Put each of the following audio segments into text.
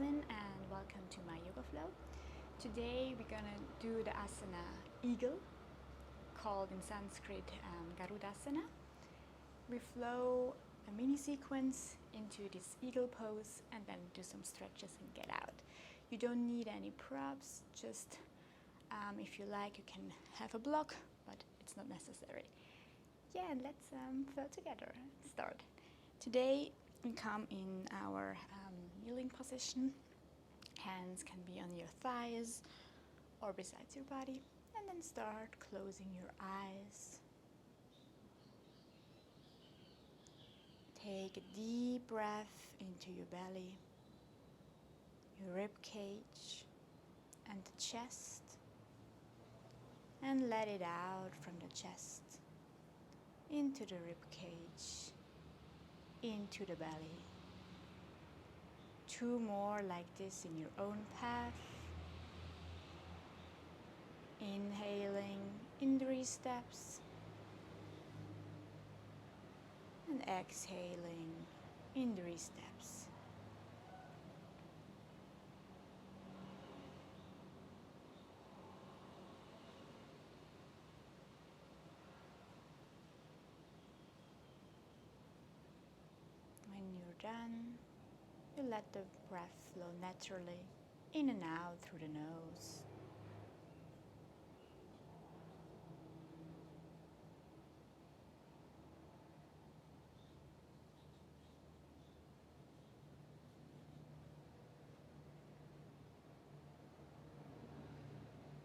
Yoga-Jasmin and welcome to my yoga flow. Today we're gonna do the asana eagle, called in Sanskrit Garudasana. We flow a mini sequence into this eagle pose and then do some stretches and get out. You don't need any props, just if you like you can have a block, but it's not necessary. Yeah, and let's flow together and start. Today we come in our kneeling position. Hands can be on your thighs or besides your body, and then start closing your eyes. Take a deep breath into your belly, your rib cage and the chest, and let it out from the chest into the rib cage, into the belly. 2 more like this in your own path. Inhaling in 3 steps and exhaling in 3 steps. When you're done, you let the breath flow naturally in and out through the nose.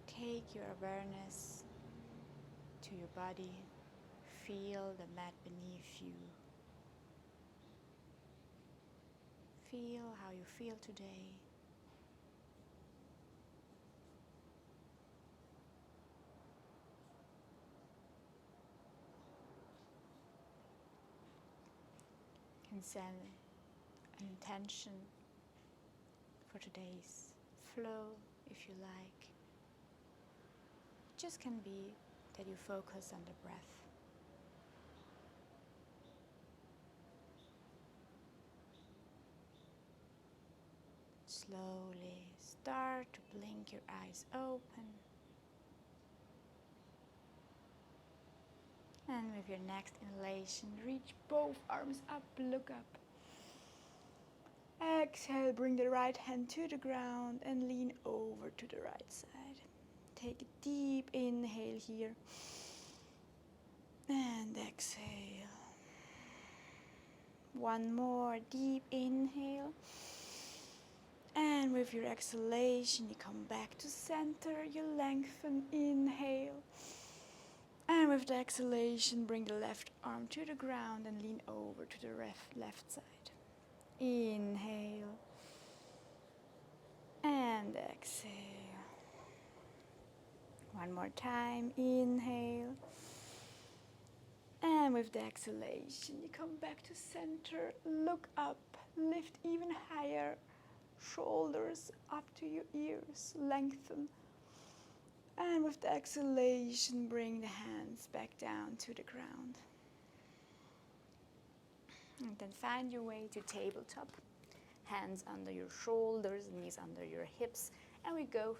Take your awareness to your body. Feel the mat beneath you. Feel how you feel today. You can set an intention for today's flow if you like. It just can be that you focus on the breath. Slowly start to blink your eyes open. And with your next inhalation, reach both arms up, look up. Exhale, bring the right hand to the ground and lean over to the right side. Take a deep inhale here. And exhale. 1 more deep inhale. And with your exhalation, you come back to center, you lengthen, inhale. And with the exhalation, bring the left arm to the ground and lean over to the left side. Inhale. And exhale. 1 more time, inhale. And with the exhalation, you come back to center, look up, lift even higher. Shoulders up to your ears, lengthen. And with the exhalation, bring the hands back down to the ground. And then find your way to tabletop. Hands under your shoulders, knees under your hips. And we go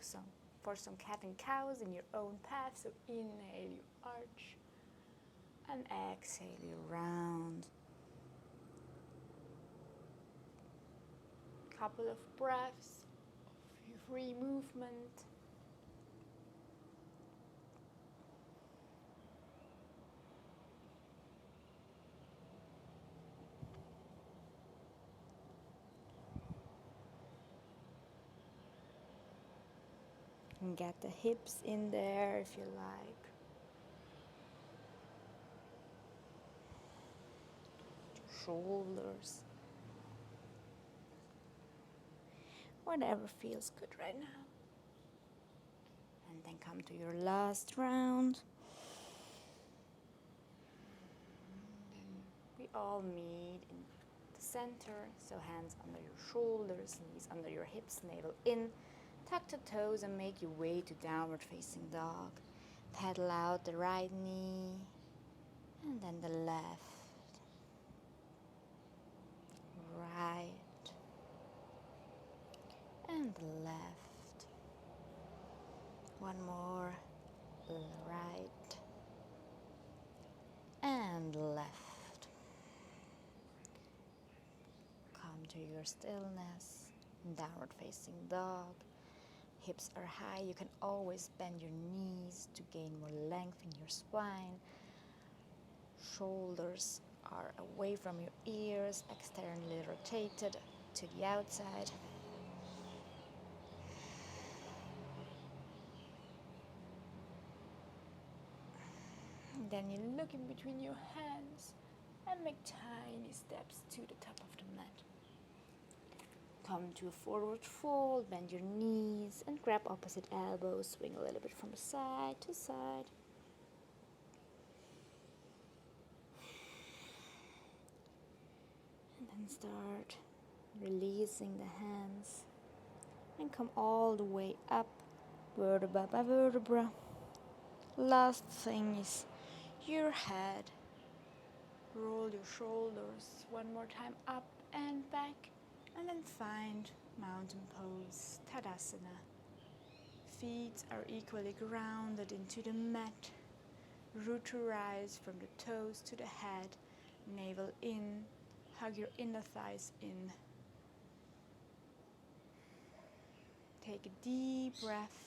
for some cat and cows in your own path. So inhale, you arch. And exhale, you round. Couple of breaths of free movement. And get the hips in there if you like. Shoulders. Whatever feels good right now. And then come to your last round. We all meet in the center, so hands under your shoulders, knees under your hips, navel in. Tuck the toes and make your way to downward facing dog. Pedal out the right knee and then the left. Right. and left. One more, right and left. Come to your stillness, downward facing dog. Hips are high. You can always bend your knees to gain more length in your spine. Shoulders are away from your ears, externally rotated to the outside. And then you look in between your hands and make tiny steps to the top of the mat. Come to a forward fold, bend your knees and grab opposite elbows, swing a little bit from side to side. And then start releasing the hands and come all the way up, vertebra by vertebra. Last thing is your head. Roll your shoulders one more time up and back, and then find mountain pose, Tadasana. Feet are equally grounded into the mat. Root to rise from the toes to the head, navel in, hug your inner thighs in. Take a deep breath.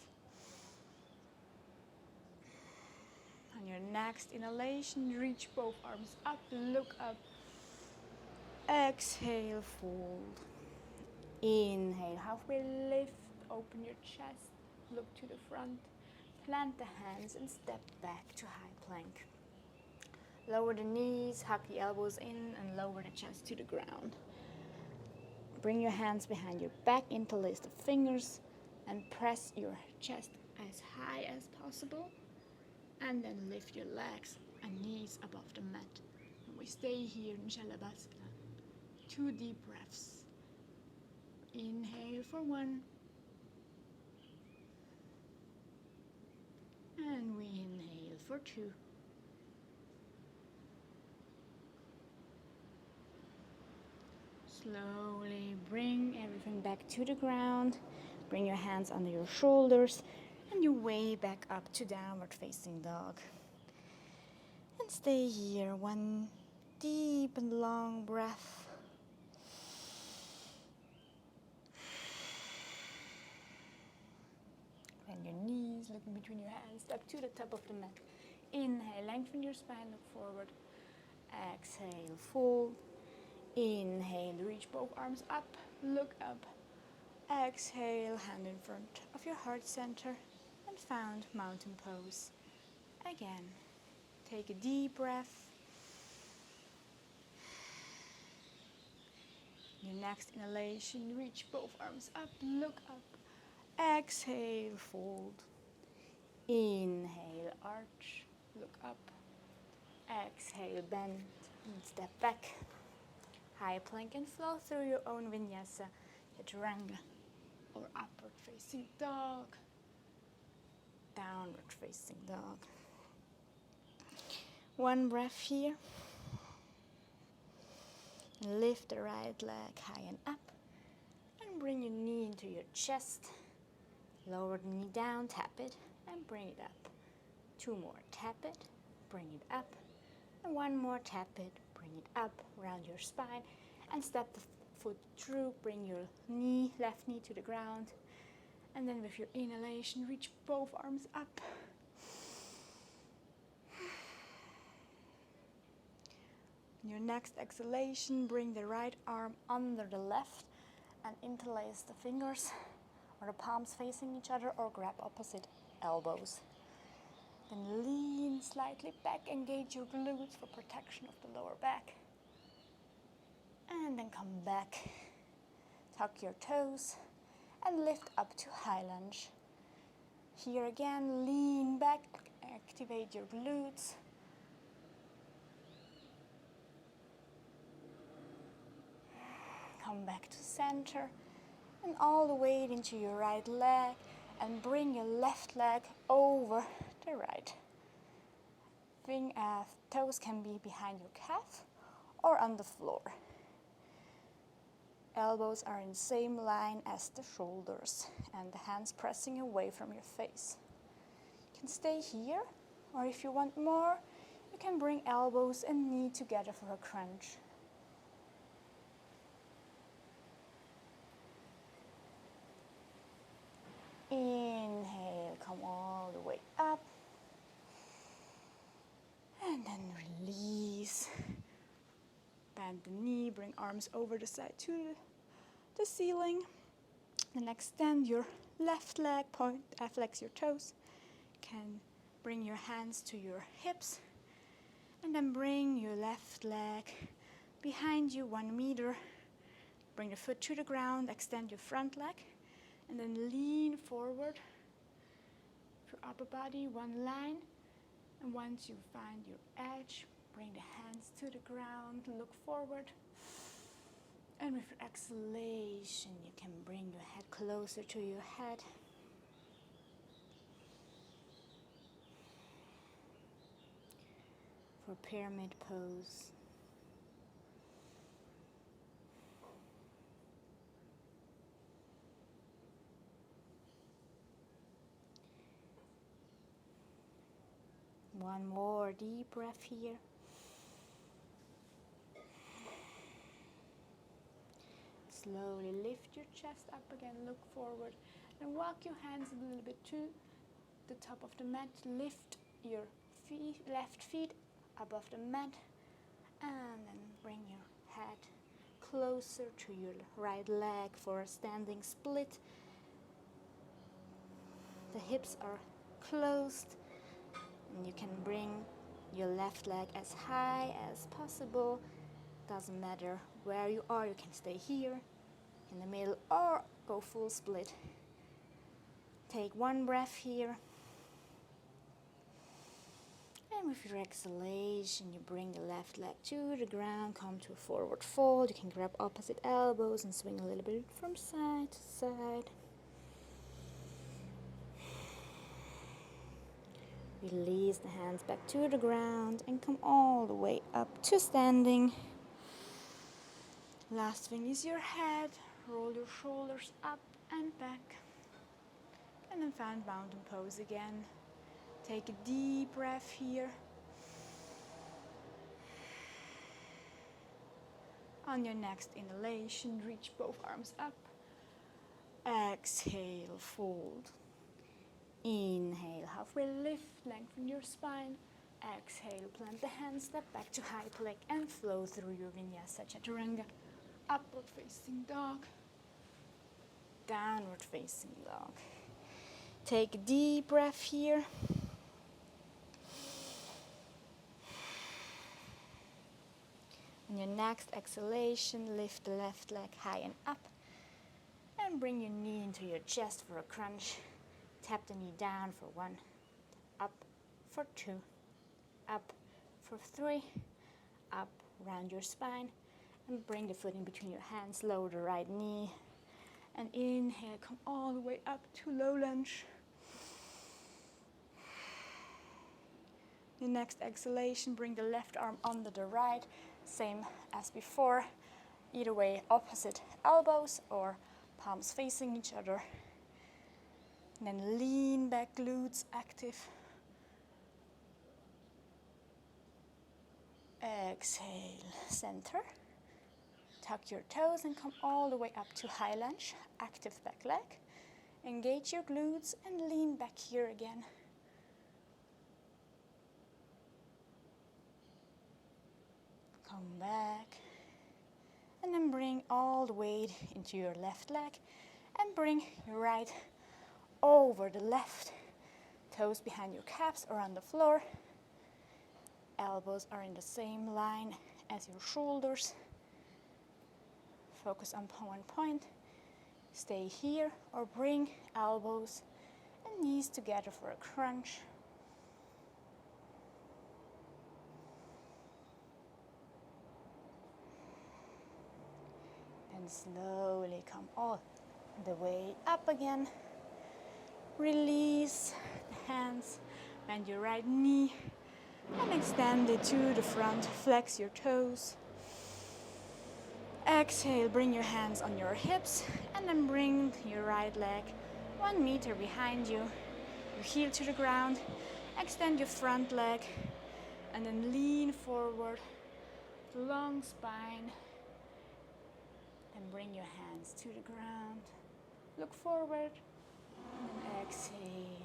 On your next inhalation, reach both arms up, look up. Exhale, fold. Inhale, halfway lift, open your chest, look to the front. Plant the hands and step back to high plank. Lower the knees, hug the elbows in and lower the chest to the ground. Bring your hands behind your back, interlace the fingers and press your chest as high as possible. And then lift your legs and knees above the mat. And we stay here in Shalabhasana. 2 deep breaths. Inhale for 1. And we inhale for 2. Slowly bring everything back to the ground. Bring your hands under your shoulders and your way back up to downward facing dog. And stay here, 1 deep and long breath. Bend your knees, look in between your hands, step to the top of the mat. Inhale, lengthen your spine, look forward. Exhale, fold. Inhale, reach both arms up, look up. Exhale, hand in front of your heart center and found mountain pose. Again, take a deep breath. Your next inhalation, reach both arms up, look up. Exhale, fold. Inhale, arch, look up. Exhale, bend and step back. High plank and flow through your own vinyasa, chaturanga, or upward facing dog, downward facing dog. 1 breath here. Lift the right leg high and up and bring your knee into your chest. Lower the knee down, tap it and bring it up. 2 more, tap it, bring it up. And 1 more, tap it, bring it up, round your spine and step the foot through. Bring your knee, left knee to the ground. And then with your inhalation, reach both arms up. Your next exhalation, bring the right arm under the left and interlace the fingers or the palms facing each other or grab opposite elbows. Then lean slightly back, engage your glutes for protection of the lower back. And then come back, tuck your toes and lift up to high lunge. Here again, lean back, activate your glutes. Come back to center and all the weight into your right leg and bring your left leg over the right. Toes can be behind your calf or on the floor. elbows are in the same line as the shoulders and the hands pressing away from your face. You can stay here, or if you want more, you can bring elbows and knee together for a crunch. Inhale, come all the way up. And then release. Bend the knee, bring arms over the side to the ceiling. Then extend your left leg, flex your toes. Can bring your hands to your hips. And then bring your left leg behind you 1 meter. Bring the foot to the ground, extend your front leg. And then lean forward. Your upper body, one line. And once you find your edge, bring the hands to the ground, look forward. And with your exhalation, you can bring your head closer to your head. For pyramid pose. One more deep breath here. Slowly lift your chest up again, look forward, and walk your hands a little bit to the top of the mat. Lift your left feet above the mat, and then bring your head closer to your right leg for a standing split. The hips are closed. And you can bring your left leg as high as possible. Doesn't matter where you are, you can stay here, in the middle, or go full split. Take one breath here. And with your exhalation, you bring the left leg to the ground, come to a forward fold. You can grab opposite elbows and swing a little bit from side to side. Release the hands back to the ground and come all the way up to standing. Last thing is your head. Roll your shoulders up and back. And then find mountain pose again. Take a deep breath here. On your next inhalation, reach both arms up. Exhale, fold. Inhale, halfway lift, lengthen your spine. Exhale, plant the hands, step back to high plank and flow through your Vinyasa Chaturanga. Upward facing dog. Downward facing dog. Take a deep breath here. On your next exhalation, lift the left leg high and up. And bring your knee into your chest for a crunch. Tap the knee down for 1, up for 2, up for 3, up, round your spine, and bring the foot in between your hands, lower the right knee, and inhale, come all the way up to low lunge. The next exhalation, bring the left arm under the right, same as before, either way, opposite elbows or palms facing each other. And then lean back, glutes active. Exhale, center. Tuck your toes and come all the way up to high lunge, active back leg. Engage your glutes and lean back here again. Come back. And then bring all the weight into your left leg and bring your right over the left. Toes behind your calves or on the floor. Elbows are in the same line as your shoulders. Focus on one point. Stay here or bring elbows and knees together for a crunch. And slowly come all the way up again. Release the hands, bend your right knee and extend it to the front. Flex your toes. Exhale, bring your hands on your hips and then bring your right leg 1 meter behind you. Your heel to the ground. Extend your front leg and then lean forward. Long spine. Then bring your hands to the ground. Look forward. And then exhale.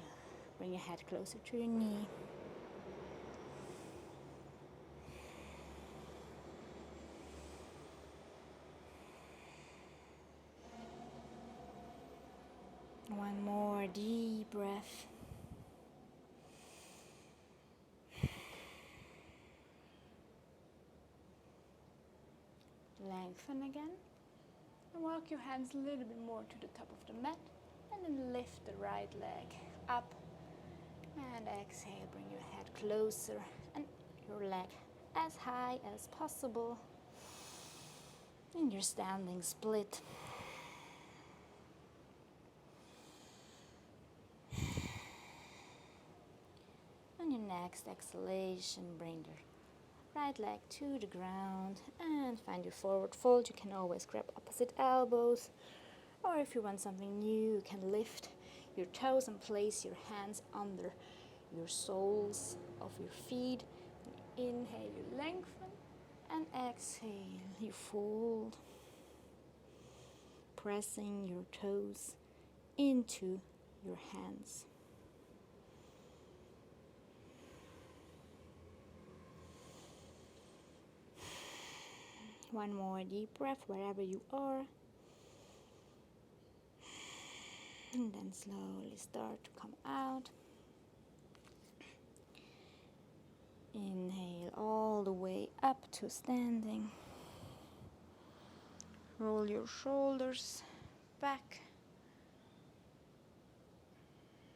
Bring your head closer to your knee. One more deep breath. Lengthen again. And walk your hands a little bit more to the top of the mat. And then lift the right leg up. And exhale, bring your head closer and your leg as high as possible. In your standing split. On your next exhalation, bring your right leg to the ground and find your forward fold. You can always grab opposite elbows, or if you want something new, you can lift your toes and place your hands under your soles of your feet. Inhale, you lengthen, and exhale, you fold, pressing your toes into your hands. One more deep breath wherever you are. And then slowly start to come out. Inhale all the way up to standing. Roll your shoulders back.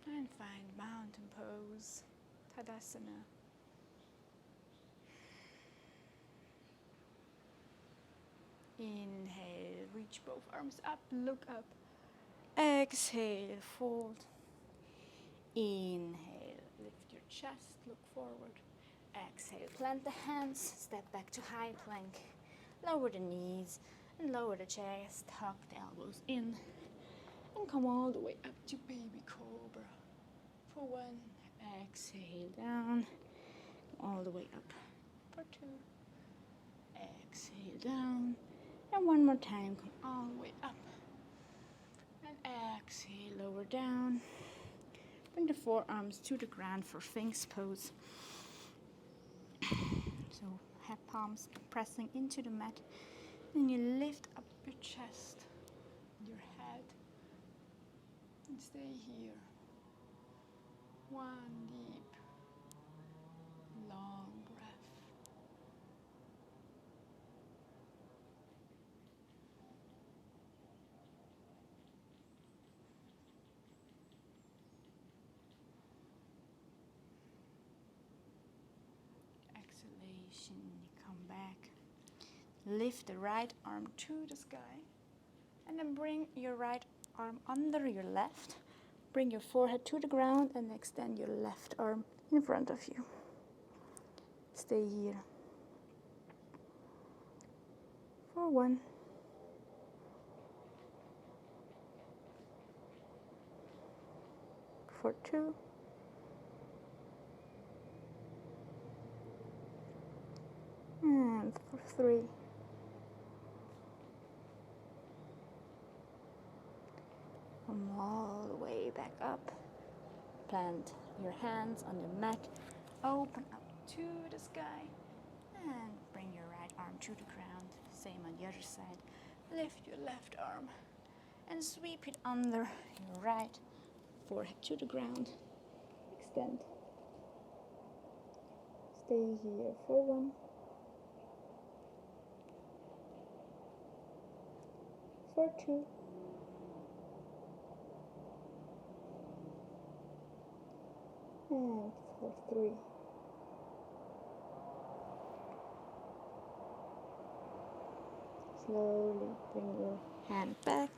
And find mountain pose, Tadasana. Inhale, reach both arms up, look up. Exhale, fold. Inhale, lift your chest, look forward. Exhale, plant the hands, step back to high plank. Lower the knees and lower the chest, tuck the elbows in. And come all the way up to baby cobra. For 1, exhale down, all the way up. For 2, exhale down. And one more time, come all the way up. And exhale, lower down. Bring the forearms to the ground for Sphinx pose. So head palms pressing into the mat. And you lift up your chest, your head. And stay here. 1 deep, long breath. Exhalation, you come back. Lift the right arm to the sky. And then bring your right arm under your left. Bring your forehead to the ground and extend your left arm in front of you. Stay here. For 1. For 2. And for 3. Come all the way back up. Plant your hands on the mat. Open up to the sky. And bring your right arm to the ground. Same on the other side. Lift your left arm. And sweep it under your right forehead to the ground. Extend. Stay here for 1. For 2. And for 3. Slowly bring your hand back.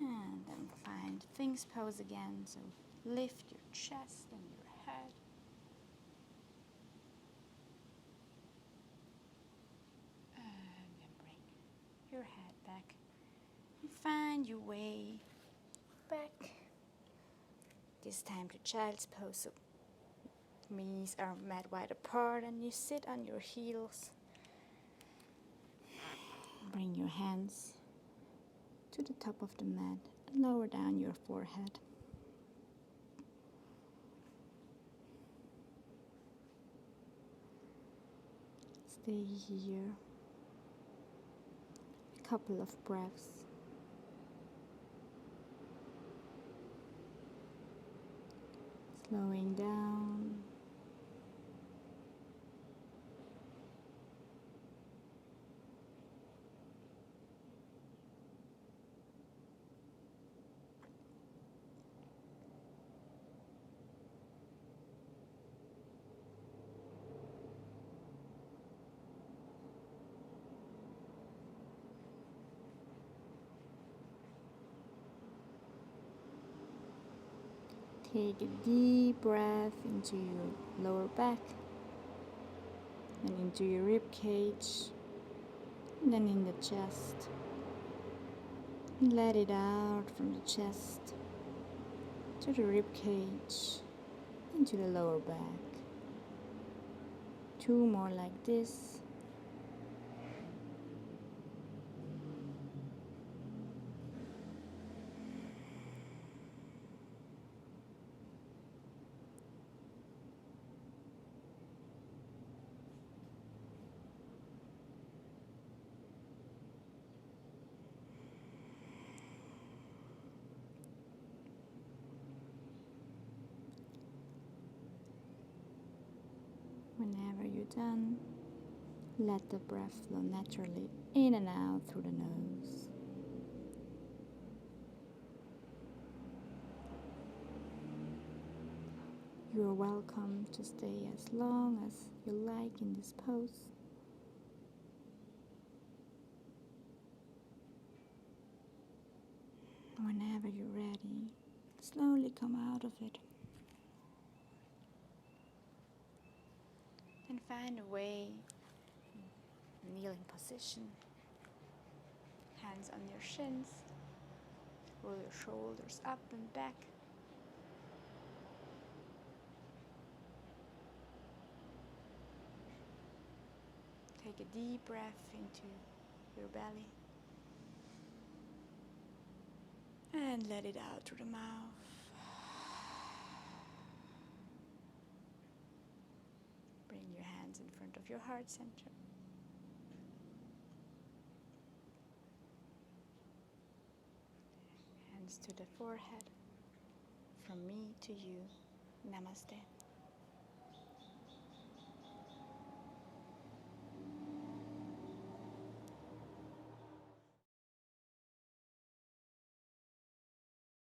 And then find Sphinx pose again. So lift your chest and your head. And then bring your head back and find your way back. This time to child's pose. So knees are mat wide apart and you sit on your heels. Bring your hands to the top of the mat and lower down your forehead. Stay here a couple of breaths. Slowing down. Take a deep breath into your lower back and into your rib cage and then in the chest. And let it out from the chest to the rib cage into the lower back. 2 more like this. Whenever you're done, let the breath flow naturally in and out through the nose. You are welcome to stay as long as you like in this pose. Whenever you're ready, slowly come out of it. And find a way, kneeling position, hands on your shins, roll your shoulders up and back. Take a deep breath into your belly and let it out through the mouth. Bring your hands in front of your heart center. Hands to the forehead. From me to you. Namaste.